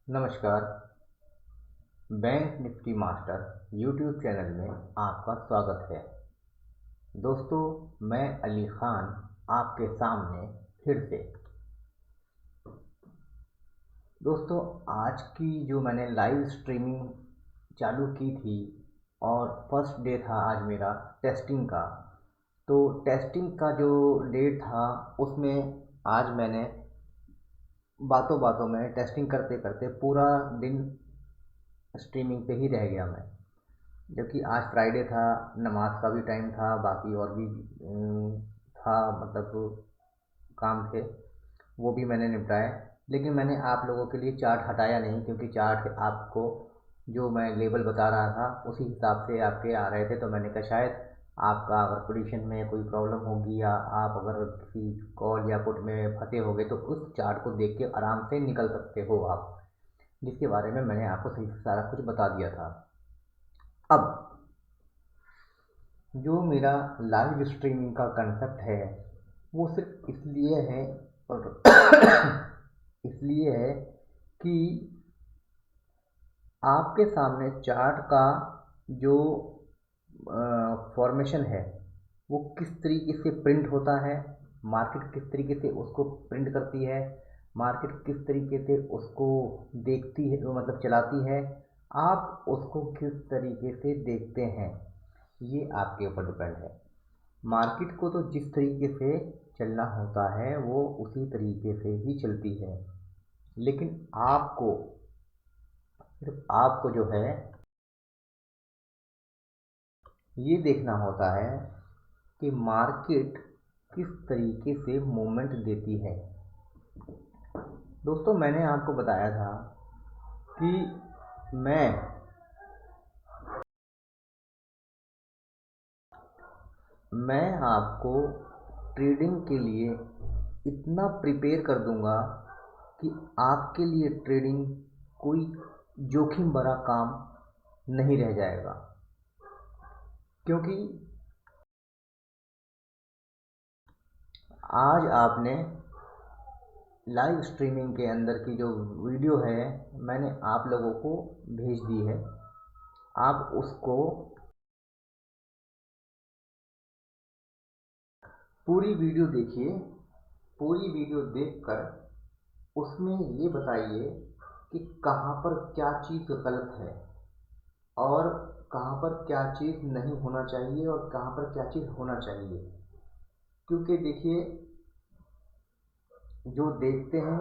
नमस्कार। Bank Nifty master YouTube channel में आपका स्वागत है। दोस्तों, मैं अली खान आपके सामने फिर से। दोस्तों, आज की जो मैंने लाइव स्ट्रीमिंग चालू की थी और फर्स्ट डे था आज मेरा टेस्टिंग का। तो टेस्टिंग का जो डेट था उसमें आज मैंने बातों बातों में टेस्टिंग करते करते पूरा दिन स्ट्रीमिंग पे ही रह गया मैं। जबकि आज फ्राइडे था, नमाज का भी टाइम था, बाकी और भी था, मतलब काम थे, वो भी मैंने निपटाए। लेकिन मैंने आप लोगों के लिए चार्ट हटाया नहीं, क्योंकि चार्ट आपको जो मैं लेवल बता रहा था उसी हिसाब से आपके आ रहे थे। तो मैंने कहा शायद आपका अगर पोजीशन में कोई प्रॉब्लम होगी या आप अगर किसी कॉल या पुट में फंसे होगे तो उस चार्ट को देख के आराम से निकल सकते हो आप, जिसके बारे में मैंने आपको सही से सारा कुछ बता दिया था। अब जो मेरा लाइव स्ट्रीमिंग का कंसेप्ट है वो सिर्फ इसलिए है और इसलिए है कि आपके सामने चार्ट का जो फॉर्मेशन है वो किस तरीके से प्रिंट होता है, मार्केट किस तरीके से उसको प्रिंट करती है, मार्केट किस तरीके से उसको देखती है, मतलब चलाती है, आप उसको किस तरीके से देखते हैं, ये आपके ऊपर डिपेंड है। मार्केट को तो जिस तरीके से चलना होता है वो उसी तरीके से ही चलती है, लेकिन आपको, सिर्फ आपको जो है ये देखना होता है कि मार्केट किस तरीके से मूवमेंट देती है। दोस्तों, मैंने आपको बताया था कि मैं आपको ट्रेडिंग के लिए इतना प्रिपेयर कर दूंगा कि आपके लिए ट्रेडिंग कोई जोखिम भरा काम नहीं रह जाएगा। क्योंकि आज आपने लाइव स्ट्रीमिंग के अंदर की जो वीडियो है मैंने आप लोगों को भेज दी है। आप उसको पूरी वीडियो देखिए। पूरी वीडियो देखकर उसमें ये बताइए कि कहाँ पर क्या चीज़ गलत है और कहाँ पर क्या चीज़ नहीं होना चाहिए और कहाँ पर क्या चीज़ होना चाहिए। क्योंकि देखिए, जो देखते हैं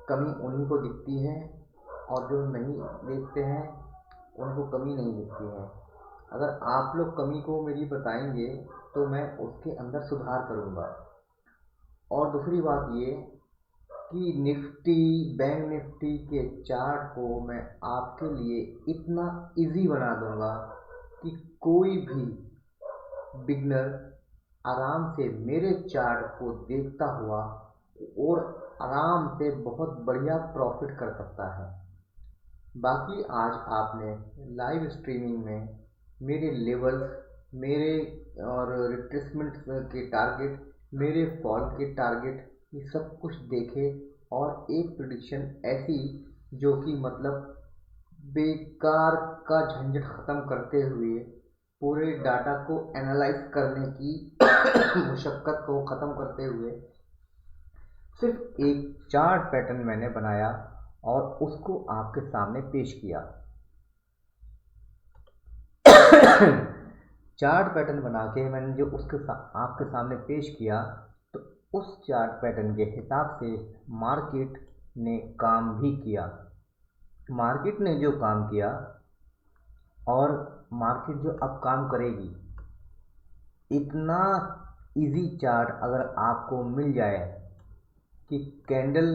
कमी उन्हीं को दिखती है और जो नहीं देखते हैं उनको कमी नहीं दिखती है। अगर आप लोग कमी को मेरी बताएंगे तो मैं उसके अंदर सुधार करूँगा। और दूसरी बात ये कि निफ्टी, बैंक निफ्टी के चार्ट को मैं आपके लिए इतना इजी बना दूंगा कि कोई भी बिगनर आराम से मेरे चार्ट को देखता हुआ और आराम से बहुत बढ़िया प्रॉफिट कर सकता है। बाकी आज आपने लाइव स्ट्रीमिंग में मेरे लेवल्स, मेरे और रिट्रेसमेंट के टारगेट, मेरे फॉल के टारगेट, ये सब कुछ देखे और एक प्रिडिक्शन ऐसी जो कि मतलब बेकार का झंझट ख़त्म करते हुए, पूरे डाटा को एनालाइज करने की मुशक्क़त को ख़त्म करते हुए सिर्फ एक चार्ट पैटर्न मैंने बनाया और उसको आपके सामने पेश किया। चार्ट पैटर्न बना के मैंने जो आपके सामने पेश किया, तो उस चार्ट पैटर्न के हिसाब से मार्केट ने काम भी किया। मार्केट ने जो काम किया और मार्केट जो अब काम करेगी, इतना इजी चार्ट अगर आपको मिल जाए कि कैंडल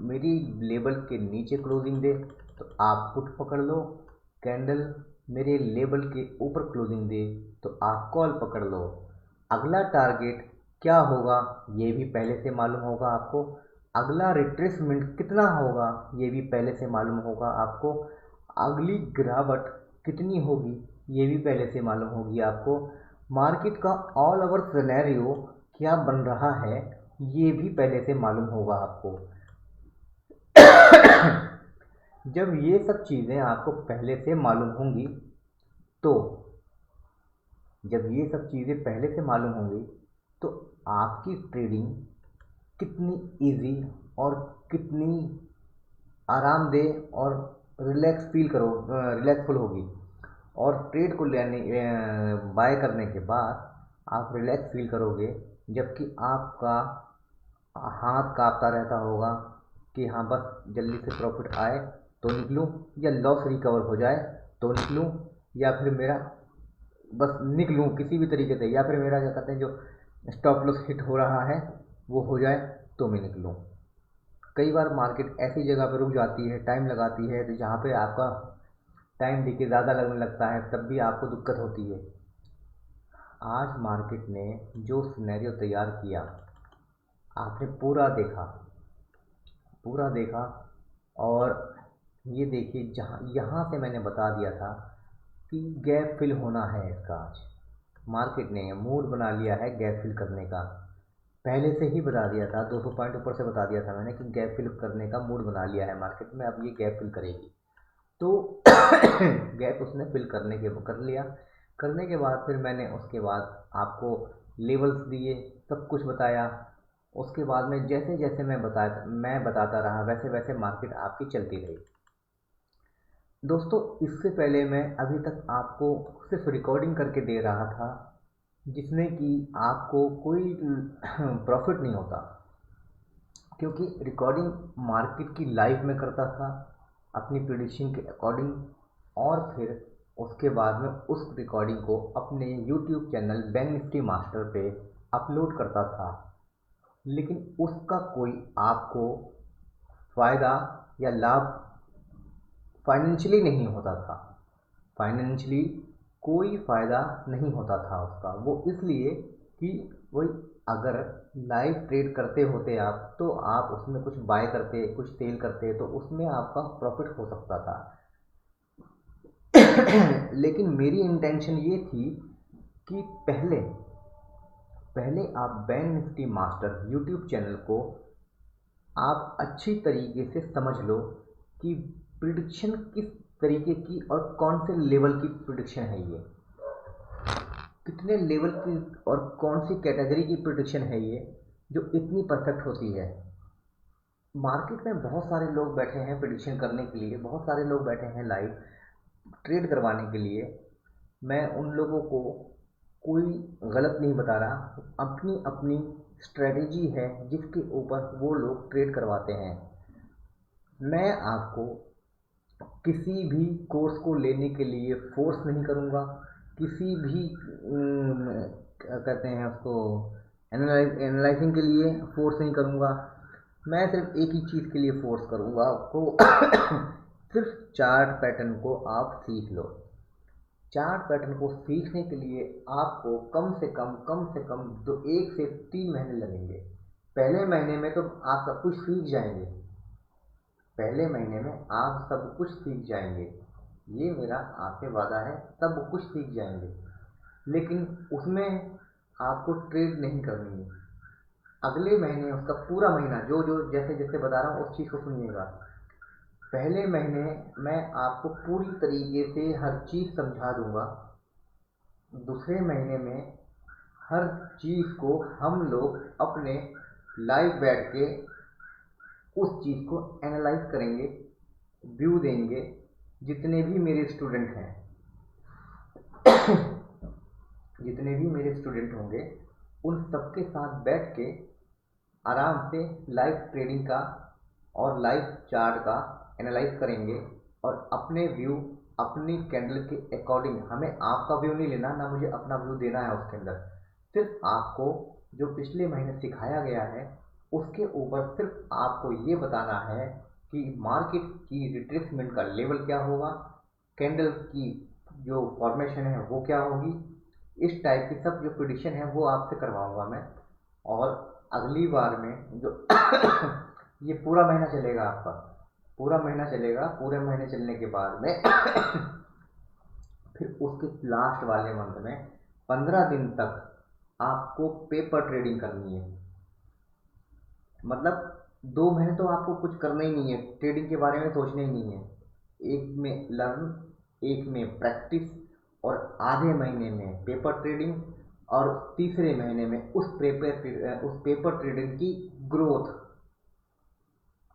मेरी लेवल के नीचे क्लोजिंग दे तो आप पुट पकड़ लो, कैंडल मेरे लेवल के ऊपर क्लोजिंग दे तो आप कॉल पकड़ लो। अगला टारगेट क्या होगा ये भी पहले से मालूम होगा आपको, अगला रिट्रेसमेंट कितना होगा ये भी पहले से मालूम होगा आपको, अगली गिरावट कितनी होगी ये भी पहले से मालूम होगी आपको, मार्केट का ऑल ओवर सिनेरियो क्या बन रहा है ये भी पहले से मालूम होगा आपको। जब ये सब चीज़ें आपको पहले से मालूम होंगी, तो जब ये सब चीज़ें पहले से मालूम होंगी तो आपकी ट्रेडिंग कितनी इजी और कितनी आरामदेह और रिलैक्सफुल होगी। और ट्रेड को लेने बाय करने के बाद आप रिलैक्स फील करोगे, जबकि आपका हाथ काँपता रहता होगा कि हाँ बस जल्दी से प्रॉफिट आए तो निकलूँ, या लॉस रिकवर हो जाए तो निकलूँ, या फिर मेरा बस निकलूँ किसी भी तरीके से, या फिर मेरा क्या कहते हैं जो स्टॉप लॉस हिट हो रहा है वो हो जाए तो मैं निकलूँ। कई बार मार्केट ऐसी जगह पर रुक जाती है, टाइम लगाती है, तो जहाँ पे आपका टाइम देखिए ज़्यादा लगने लगता है, तब भी आपको दिक्कत होती है। आज मार्केट ने जो सिनेरियो तैयार किया, आपने पूरा देखा। और ये देखिए, जहाँ यहाँ से मैंने बता दिया था कि गैप फिल होना है इसका। आज मार्केट ने मूड बना लिया है गैप फिल करने का, पहले से ही बता दिया था, 200 पॉइंट ऊपर से बता दिया था मैंने कि गैप फिल करने का मूड बना लिया है मार्केट में, अब ये गैप फिल करेगी। तो गैप उसने फिल कर लिया। करने के बाद फिर मैंने उसके बाद आपको लेवल्स दिए, सब कुछ बताया। उसके बाद में जैसे जैसे मैं बताता रहा, वैसे वैसे मार्केट आपकी चलती रही। दोस्तों, इससे पहले मैं अभी तक आपको सिर्फ रिकॉर्डिंग करके दे रहा था, जिसमें कि आपको कोई प्रॉफिट नहीं होता, क्योंकि रिकॉर्डिंग मार्केट की लाइव में करता था अपनी प्रिडिक्शन के अकॉर्डिंग, और फिर उसके बाद में उस रिकॉर्डिंग को अपने YouTube channel bank Nifty master पे अपलोड करता था। लेकिन उसका कोई आपको फ़ायदा या लाभ फाइनेंशियली नहीं होता था। फाइनेंशियली कोई फ़ायदा नहीं होता था उसका, वो इसलिए कि वही, अगर लाइव ट्रेड करते होते आप तो आप उसमें कुछ बाय करते, कुछ सेल करते, तो उसमें आपका प्रॉफिट हो सकता था। लेकिन मेरी इंटेंशन ये थी कि पहले पहले आप bank Nifty master YouTube channel को आप अच्छी तरीके से समझ लो कि प्रिडिक्शन किस तरीके की और कौन से लेवल की प्रिडिक्शन है, ये कितने लेवल की और कौन सी कैटेगरी की प्रिडिक्शन है ये जो इतनी परफेक्ट होती है। मार्केट में बहुत सारे लोग बैठे हैं प्रिडिक्शन करने के लिए, बहुत सारे लोग बैठे हैं लाइव ट्रेड करवाने के लिए। मैं उन लोगों को कोई गलत नहीं बता रहा, अपनी अपनी स्ट्रेटेजी है जिसके ऊपर वो लोग ट्रेड करवाते हैं। मैं आपको किसी भी कोर्स को लेने के लिए फोर्स नहीं करूँगा, किसी भी क्या कहते हैं उसको, एनालाइजिंग के लिए फोर्स नहीं करूँगा। मैं सिर्फ एक ही चीज़ के लिए फोर्स करूँगा आपको सिर्फ चार्ट पैटर्न को आप सीख लो। चार्ट पैटर्न को सीखने के लिए आपको कम से कम 1 से 3 महीने लगेंगे। पहले महीने में तो आप सब कुछ सीख जाएंगे, पहले महीने में आप सब कुछ सीख जाएंगे, ये मेरा आपसे वादा है, सब कुछ सीख जाएंगे। लेकिन उसमें आपको ट्रेड नहीं करनी है। अगले महीने उसका पूरा महीना जो जो जैसे जैसे बता रहा हूँ उस चीज़ को सुनिएगा। पहले महीने मैं आपको पूरी तरीके से हर चीज़ समझा दूंगा। दूसरे महीने में हर चीज़ को हम लोग अपने लाइव बैठ के उस चीज़ को एनालाइज करेंगे, व्यू देंगे। जितने भी मेरे स्टूडेंट हैं जितने भी मेरे स्टूडेंट होंगे उन सबके साथ बैठ के आराम से लाइव ट्रेडिंग का और लाइव चार्ट का एनालाइज करेंगे, और अपने व्यू अपनी कैंडल के अकॉर्डिंग, हमें आपका व्यू नहीं लेना, ना मुझे अपना व्यू देना है उसके अंदर। सिर्फ आपको जो पिछले महीने सिखाया गया है उसके ऊपर सिर्फ आपको ये बताना है कि मार्केट की रिट्रेसमेंट का लेवल क्या होगा, कैंडल की जो फॉर्मेशन है वो क्या होगी, इस टाइप की सब जो प्रिडिक्शन है वो आपसे करवाऊंगा मैं। और अगली बार में जो ये पूरा महीना चलेगा आपका, पूरा महीना चलेगा। पूरे महीने चलने के बाद में फिर उसके लास्ट वाले मंथ में 15 दिन तक आपको पेपर ट्रेडिंग करनी है। मतलब 2 महीने तो आपको कुछ करना ही नहीं है, ट्रेडिंग के बारे में सोचना ही नहीं है। एक में लर्न, एक में प्रैक्टिस, और आधे महीने में पेपर ट्रेडिंग, और तीसरे महीने में उस पेपर ट्रेडिंग की ग्रोथ।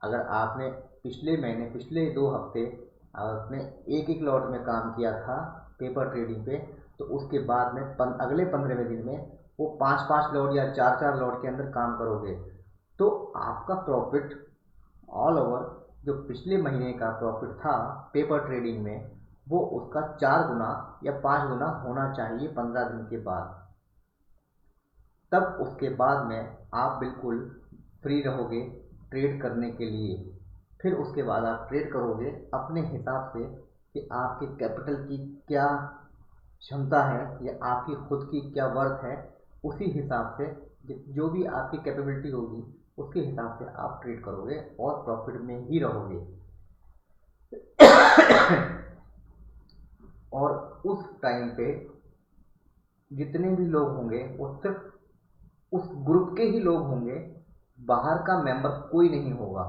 अगर आपने पिछले महीने, पिछले 2 हफ्ते आपने एक एक लॉट में काम किया था पेपर ट्रेडिंग पे, तो उसके बाद में अगले 15वें दिन में वो 5-5 लॉट या 4-4 लॉट के अंदर काम करोगे, तो आपका प्रॉफिट ऑल ओवर जो पिछले महीने का प्रॉफिट था पेपर ट्रेडिंग में, वो उसका 4 गुना या 5 गुना होना चाहिए 15 दिन के बाद। तब उसके बाद में आप बिल्कुल फ्री रहोगे ट्रेड करने के लिए। फिर उसके बाद आप ट्रेड करोगे अपने हिसाब से कि आपके कैपिटल की क्या क्षमता है या आपकी खुद की क्या वर्थ है। उसी हिसाब से जो भी आपकी कैपेबिलिटी होगी उसके हिसाब से आप ट्रेड करोगे और प्रॉफिट में ही रहोगे। और उस टाइम पे जितने भी लोग होंगे वो सिर्फ उस ग्रुप के ही लोग होंगे, बाहर का मेंबर कोई नहीं होगा।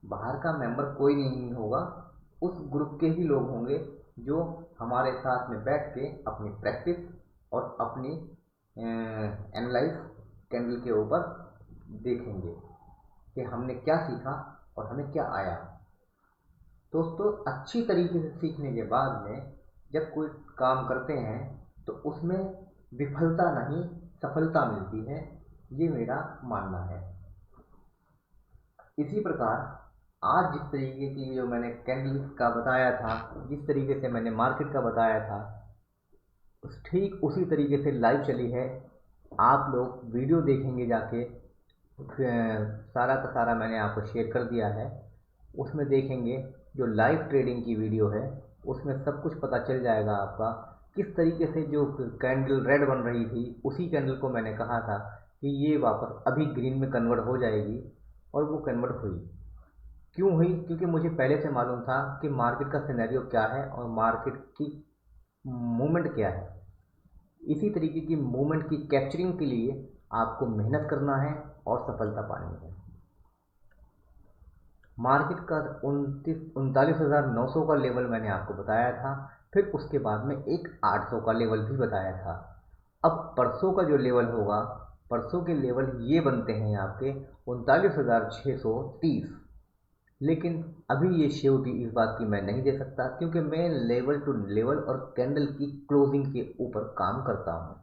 बाहर का मेंबर कोई नहीं होगा, उस ग्रुप के ही लोग होंगे जो हमारे साथ में बैठ के अपनी प्रैक्टिस और अपनी एनालाइज कैंडल के ऊपर देखेंगे कि हमने क्या सीखा और हमें क्या आया। दोस्तों, अच्छी तरीके से सीखने के बाद में जब कोई काम करते हैं तो उसमें विफलता नहीं सफलता मिलती है, ये मेरा मानना है। इसी प्रकार आज जिस तरीके की जो मैंने कैंडल का बताया था, जिस तरीके से मैंने मार्केट का बताया था, ठीक उसी तरीके से लाइव चली है। आप लोग वीडियो देखेंगे जाके, सारा का सारा मैंने आपको शेयर कर दिया है, उसमें देखेंगे जो लाइव ट्रेडिंग की वीडियो है उसमें सब कुछ पता चल जाएगा आपका। किस तरीके से जो कैंडल रेड बन रही थी उसी कैंडल को मैंने कहा था कि ये वापस अभी ग्रीन में कन्वर्ट हो जाएगी, और वो कन्वर्ट हुई। क्यों हुई? क्योंकि मुझे पहले से मालूम था कि मार्केट का सिनेरियो क्या है और मार्केट की मूवमेंट क्या है। इसी तरीके की मूवमेंट की कैप्चरिंग के लिए आपको मेहनत करना है और सफलता पानी है। मार्केट का 39,900 का लेवल मैंने आपको बताया था, फिर उसके बाद में एक 800 का लेवल भी बताया था। अब परसों का जो लेवल होगा, परसों के लेवल ये बनते हैं आपके 39,630। लेकिन अभी ये श्योरिटी इस बात की मैं नहीं दे सकता, क्योंकि मैं लेवल टू लेवल और कैंडल की क्लोजिंग के ऊपर काम करता हूँ।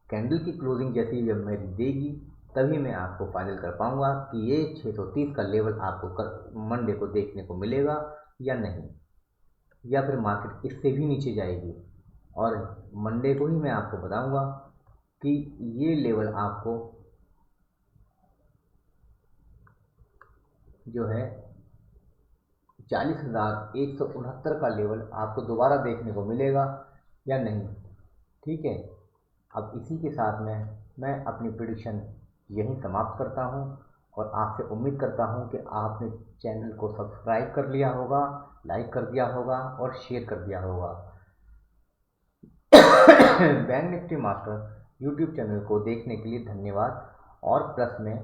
कैंडल की क्लोजिंग जैसी जब मेरी देगी तभी मैं आपको फाइनल कर पाऊँगा कि ये 630 का लेवल आपको मंडे को देखने को मिलेगा या नहीं, या फिर मार्केट इससे भी नीचे जाएगी। और मंडे को ही मैं आपको बताऊँगा कि ये लेवल आपको जो है 40,169 का लेवल आपको दोबारा देखने को मिलेगा या नहीं। ठीक है, अब इसी के साथ में मैं अपनी प्रेडिक्शन यहीं समाप्त करता हूं, और आपसे उम्मीद करता हूं कि आपने चैनल को सब्सक्राइब कर लिया होगा, लाइक कर दिया होगा और शेयर कर दिया होगा। Bank Nifty master YouTube channel को देखने के लिए धन्यवाद। और प्लस में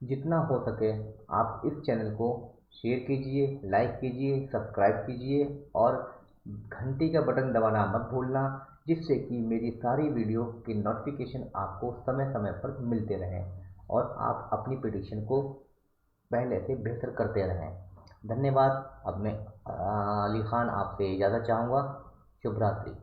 जितना हो सके आप इस चैनल को शेयर कीजिए, लाइक कीजिए, सब्सक्राइब कीजिए, और घंटी का बटन दबाना मत भूलना, जिससे कि मेरी सारी वीडियो की नोटिफिकेशन आपको समय समय पर मिलते रहें और आप अपनी प्रेडिक्शन को पहले से बेहतर करते रहें। धन्यवाद। अब मैं अली खान आपसे इजाज़त चाहूँगा। शुभ रात्रि।